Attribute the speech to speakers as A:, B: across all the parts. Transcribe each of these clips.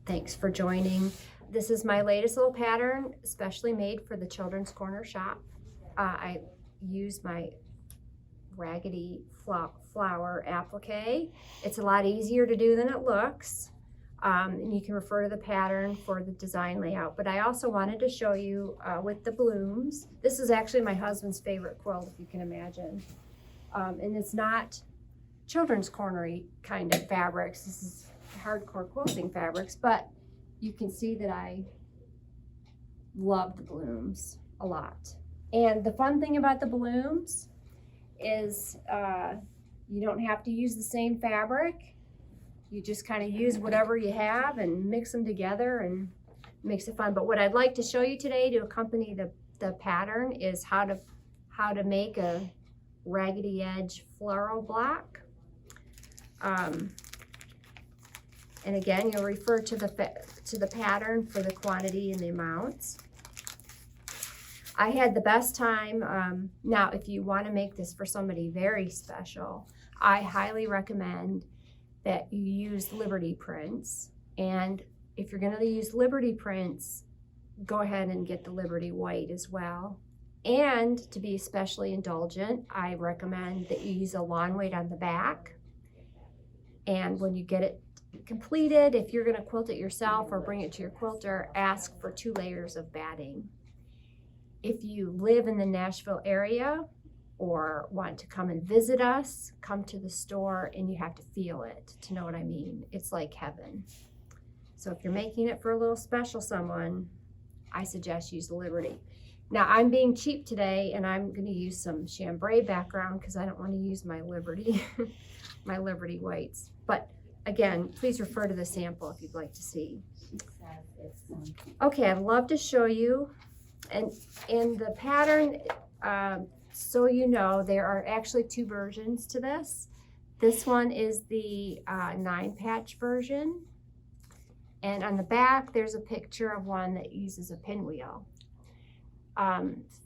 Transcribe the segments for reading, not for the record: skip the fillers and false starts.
A: Thanks for joining. This is my latest little pattern, especially made for the Children's Corner shop. I use my Raggedy flower applique. It's a lot easier to do than it looks. And you can refer to the pattern for the design layout. But I also wanted to show you with the blooms. This is actually my husband's favorite quilt, if you can imagine. And it's not children's corner-y kind of fabrics. This is hardcore quilting fabrics, but you can see that I love the blooms a lot. And the fun thing about the blooms is you don't have to use the same fabric. You just kind of use whatever you have and mix them together, and it makes it fun. But what I'd like to show you today to accompany the pattern is how to make a Raggedy Edge floral block. And again, you'll refer to the pattern for the quantity and the amounts. I had the best time. Now, if you want to make this for somebody very special, I highly recommend that you use Liberty prints. And if you're going to use Liberty prints, go ahead and get the Liberty white as well. And to be especially indulgent, I recommend that you use a lawn weight on the back. And when you get it completed, if you're going to quilt it yourself or bring it to your quilter, ask for 2 layers of batting. If you live in the Nashville area or want to come and visit us, come to the store, and you have to feel it to know what I mean. It's like heaven. So if you're making it for a little special someone, I suggest use the Liberty. Now, I'm being cheap today, and I'm going to use some chambray background because I don't want to use my Liberty, my Liberty whites. But again, please refer to the sample if you'd like to see. Okay, I'd love to show you. And in the pattern, so you know, there are actually 2 versions to this. This one is the 9-patch version. And on the back, there's a picture of one that uses a pinwheel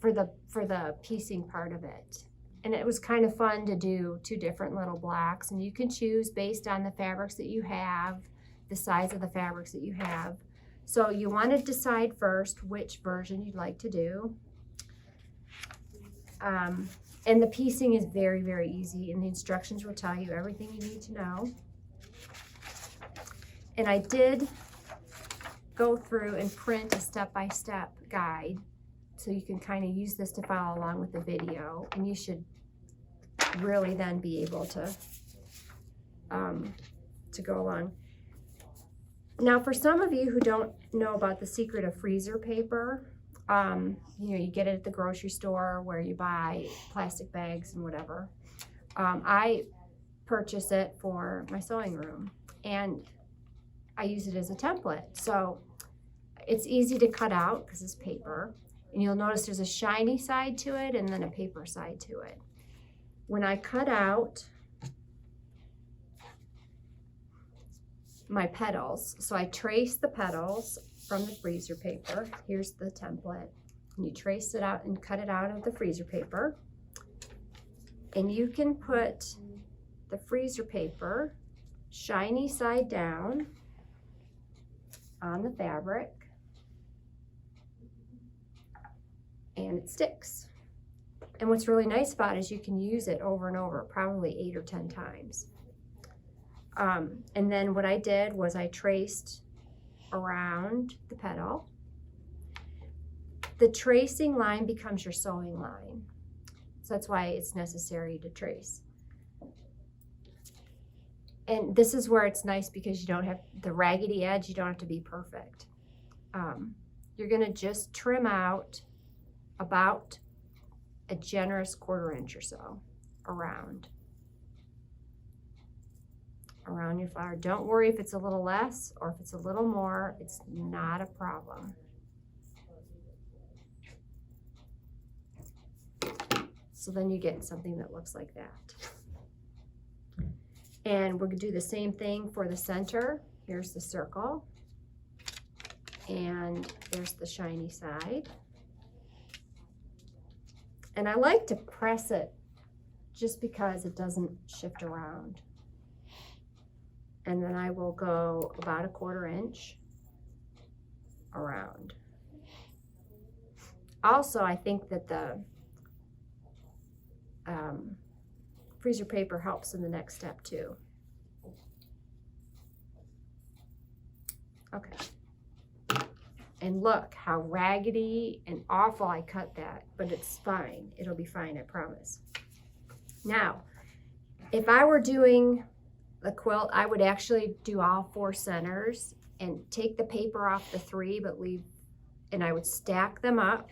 A: for the piecing part of it. And it was kind of fun to do 2 different little blocks. And you can choose based on the fabrics that you have, the size of the fabrics that you have. So you want to decide first which version you'd like to do. And the piecing is very, very easy, and the instructions will tell you everything you need to know. And I did go through and print a step-by-step guide, so you can kind of use this to follow along with the video, and you should really then be able to go along. Now, for some of you who don't know about the secret of freezer paper, you know, you get it at the grocery store where you buy plastic bags and whatever. I purchase it for my sewing room, and I use it as a template. So it's easy to cut out because it's paper, and you'll notice there's a shiny side to it and then a paper side to it. When I cut out my petals, so I trace the petals from the freezer paper. Here's the template. And you trace it out and cut it out of the freezer paper. And you can put the freezer paper shiny side down on the fabric, and it sticks. And what's really nice about it is you can use it over and over, probably 8 or 10 times. And then what I did was I traced around the petal. The tracing line becomes your sewing line. So that's why it's necessary to trace. And this is where it's nice because you don't have the raggedy edge, you don't have to be perfect. You're gonna just trim out about a generous 1/4 inch or so around your flower. Don't worry if it's a little less or if it's a little more, it's not a problem. So then you get something that looks like that. And we're gonna do the same thing for the center. Here's the circle, and there's the shiny side. And I like to press it just because it doesn't shift around. And then I will go about a 1/4 inch around. Also, I think that the freezer paper helps in the next step too. Okay. And look how raggedy and awful I cut that, but it's fine. It'll be fine, I promise. Now, if I were doing the quilt, I would actually do all 4 centers and take the paper off the 3, but leave, and I would stack them up.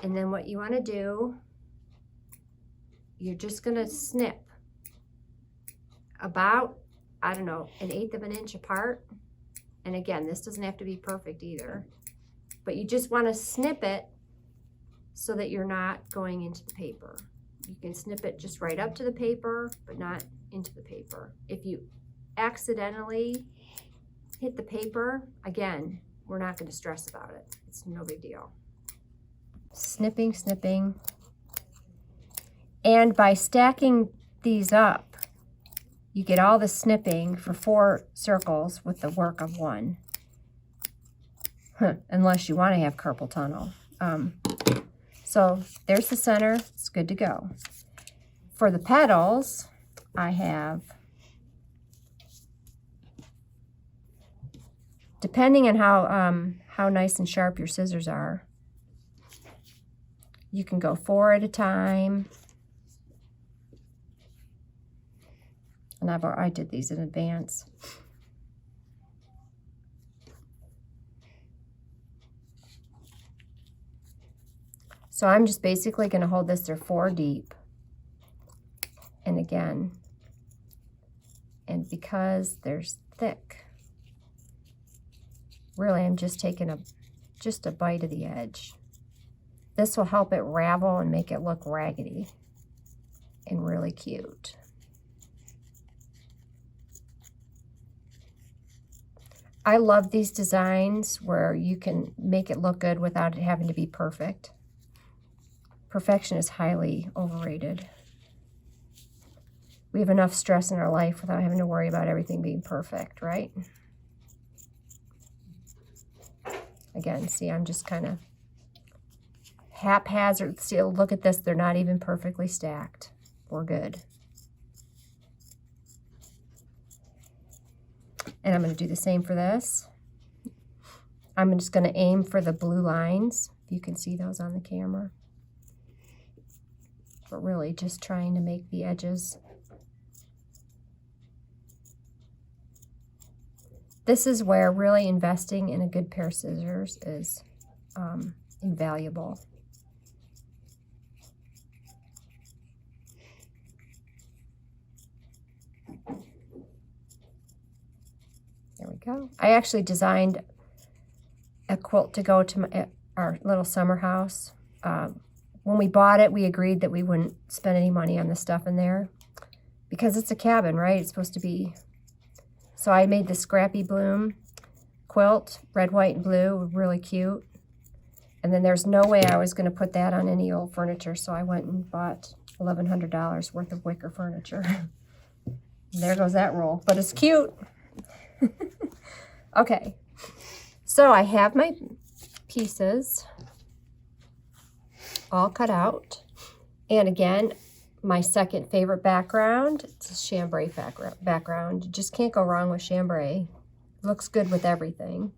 A: And then what you want to do, you're just going to snip about, I don't know, 1/8 of an inch apart. And again, this doesn't have to be perfect either, but you just want to snip it so that you're not going into the paper. You can snip it just right up to the paper, but not into the paper. If you accidentally hit the paper, again, we're not going to stress about it. It's no big deal. Snipping, snipping. And by stacking these up, you get all the snipping for 4 circles with the work of 1. Unless you want to have carpal tunnel. So there's the center. It's good to go. For the petals, I have, depending on how nice and sharp your scissors are, you can go 4 at a time. And I did these in advance. So I'm just basically going to hold this there 4 deep. And again, and because there's thick, really I'm just taking just a bite of the edge. This will help it ravel and make it look raggedy and really cute. I love these designs where you can make it look good without it having to be perfect. Perfection is highly overrated. We have enough stress in our life without having to worry about everything being perfect, right? Again, see, I'm just kind of haphazard. See, look at this. They're not even perfectly stacked. We're good. And I'm going to do the same for this. I'm just going to aim for the blue lines. You can see those on the camera. But really just trying to make the edges. This is where really investing in a good pair of scissors is invaluable. There we go. I actually designed a quilt to go to our little summer house. When we bought it, we agreed that we wouldn't spend any money on the stuff in there because it's a cabin, right? It's supposed to be. So I made the Scrappy Bloom quilt, red, white, and blue, really cute. And then there's no way I was going to put that on any old furniture, so I went and bought $1,100 worth of wicker furniture. There goes that roll, but it's cute. Okay, so I have my pieces all cut out. And again, my second favorite background, it's a chambray background. You just can't go wrong with chambray. It looks good with everything.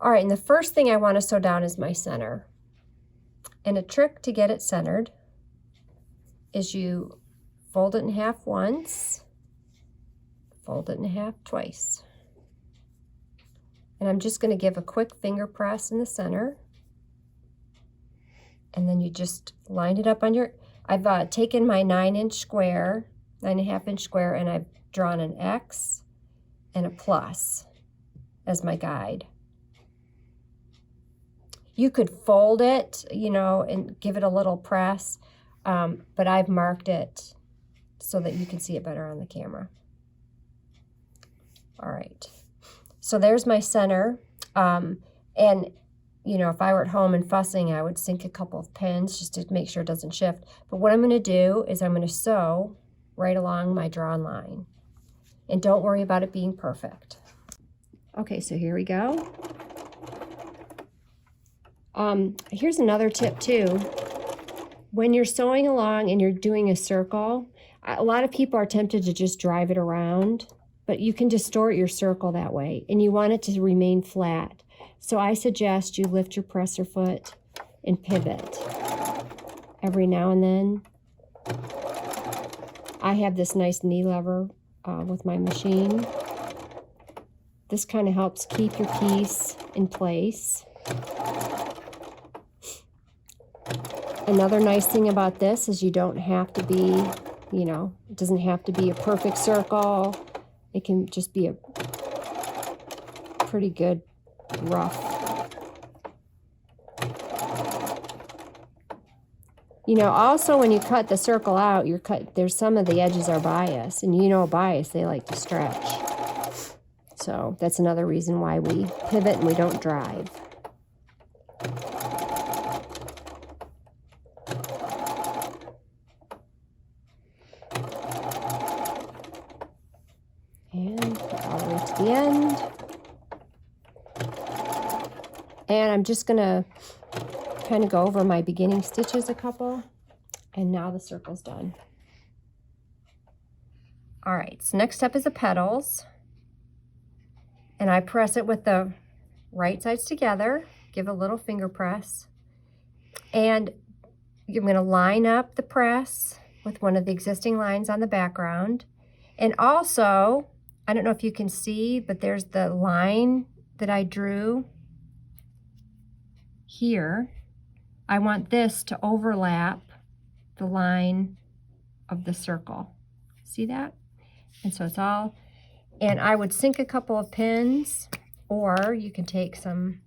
A: All right, and the first thing I want to sew down is my center. And a trick to get it centered is you fold it in half once, fold it in half twice. And I'm just going to give a quick finger press in the center. And then you just line it up on your, I've taken my 9-inch square, 9.5-inch square, and I've drawn an X and a plus as my guide. You could fold it, you know, and give it a little press, but I've marked it so that you can see it better on the camera. All right. So there's my center, and you know, if I were at home and fussing, I would sink a couple of pins just to make sure it doesn't shift. But what I'm going to do is I'm going to sew right along my drawn line. And don't worry about it being perfect. Okay, so here we go. Here's another tip too. When you're sewing along and you're doing a circle, a lot of people are tempted to just drive it around, but you can distort your circle that way, and you want it to remain flat. So I suggest you lift your presser foot and pivot every now and then. I have this nice knee lever with my machine. This kind of helps keep your piece in place. Another nice thing about this is you don't have to be, you know, it doesn't have to be a perfect circle. It can just be a pretty good rough. You know, also when you cut the circle out, there's some of the edges are bias, and you know bias, they like to stretch. So that's another reason why we pivot and we don't drive. And all the way to the end. And I'm just gonna kind of go over my beginning stitches a couple, and now the circle's done. All right, so next up is the petals, and I press it with the right sides together, give a little finger press, and I'm going to line up the press with one of the existing lines on the background. And also, I don't know if you can see, but there's the line that I drew here. I want this to overlap the line of the circle. See that? And so it's all, and I would sink a couple of pins, or you can take some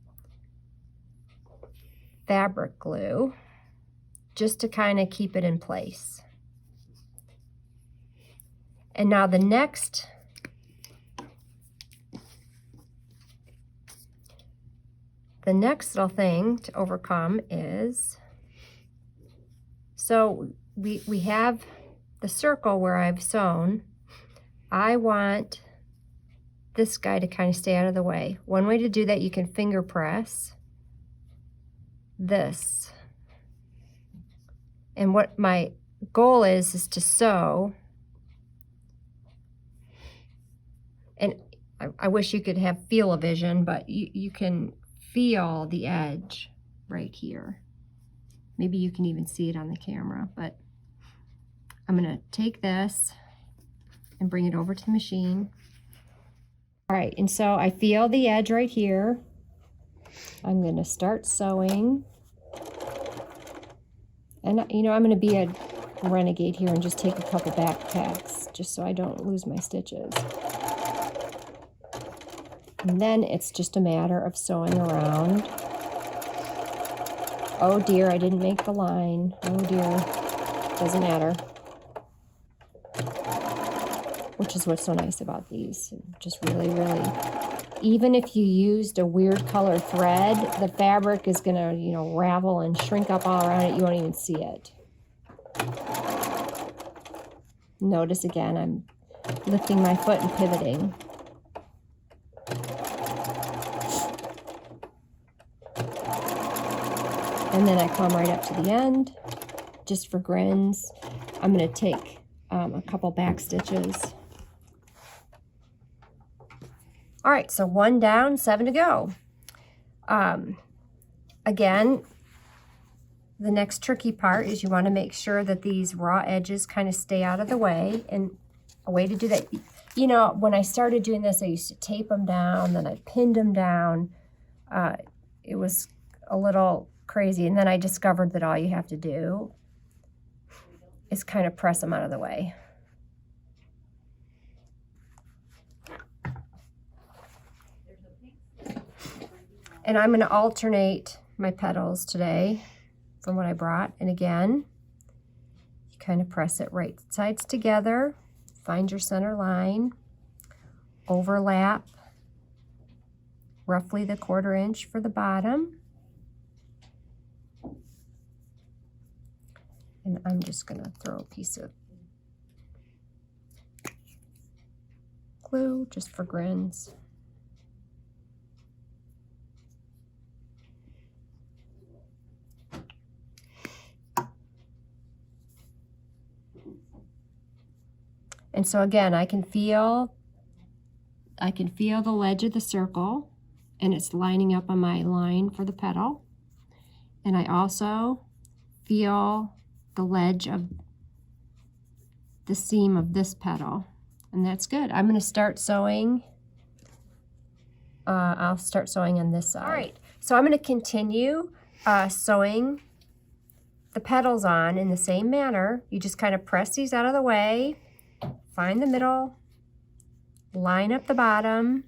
A: fabric glue just to kind of keep it in place. And now the next little thing to overcome is, so we have the circle where I've sewn. I want this guy to kind of stay out of the way. One way to do that, you can finger press this. And what my goal is to sew, and I wish you could have feel-o-vision, but you can feel the edge right here. Maybe you can even see it on the camera, but I'm gonna take this and bring it over to the machine. All right, and so I feel the edge right here. I'm gonna start sewing. And you know, I'm gonna be a renegade here and just take a couple back tacks just so I don't lose my stitches. And then it's just a matter of sewing around. Oh dear, I didn't make the line. Oh dear, doesn't matter. Which is what's so nice about these. Just really, really, even if you used a weird colored thread, the fabric is gonna, you know, ravel and shrink up all around it. You won't even see it. Notice again, I'm lifting my foot and pivoting. And then I come right up to the end, just for grins. I'm gonna take a couple back stitches. All right, so 1 down, 7 to go. Again, the next tricky part is you want to make sure that these raw edges kind of stay out of the way. And a way to do that, you know, when I started doing this, I used to tape them down, then I pinned them down. It was a little crazy. And then I discovered that all you have to do is kind of press them out of the way. And I'm going to alternate my petals today from what I brought. And again, you kind of press it right sides together, find your center line, overlap roughly the 1/4 inch for the bottom. And I'm just going to throw a piece of glue just for grins. And so again, I can feel the ledge of the circle, and it's lining up on my line for the petal. And I also feel the ledge of the seam of this petal, and that's good. I'm going to start sewing. I'll start sewing on this side. All right, so I'm going to continue sewing the petals on in the same manner. You just kind of press these out of the way, find the middle, line up the bottom,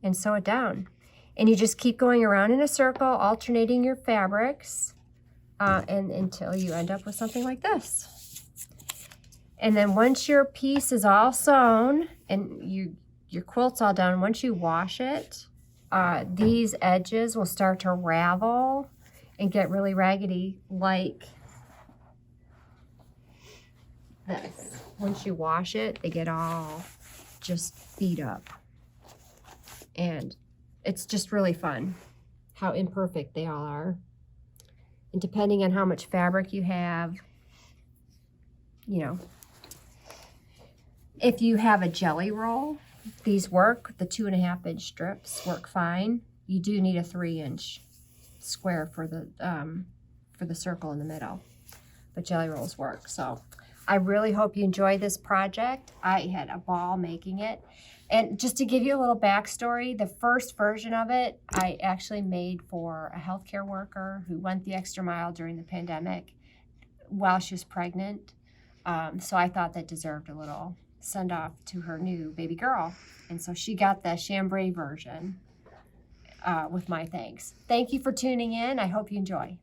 A: and sew it down. And you just keep going around in a circle, alternating your fabrics, and until you end up with something like this. And then once your piece is all sewn and your quilt's all done, once you wash it, these edges will start to ravel and get really raggedy like this. Once you wash it, they get all just beat up. And it's just really fun how imperfect they all are. And depending on how much fabric you have, you know, if you have a jelly roll, these work. The 2.5 inch strips work fine. You do need a 3-inch square for the circle in the middle, but jelly rolls work. So I really hope you enjoy this project. I had a ball making it. And just to give you a little backstory, the first version of it, I actually made for a healthcare worker who went the extra mile during the pandemic while she was pregnant. So I thought that deserved a little send off to her new baby girl. And so she got the chambray version with my thanks. Thank you for tuning in. I hope you enjoy.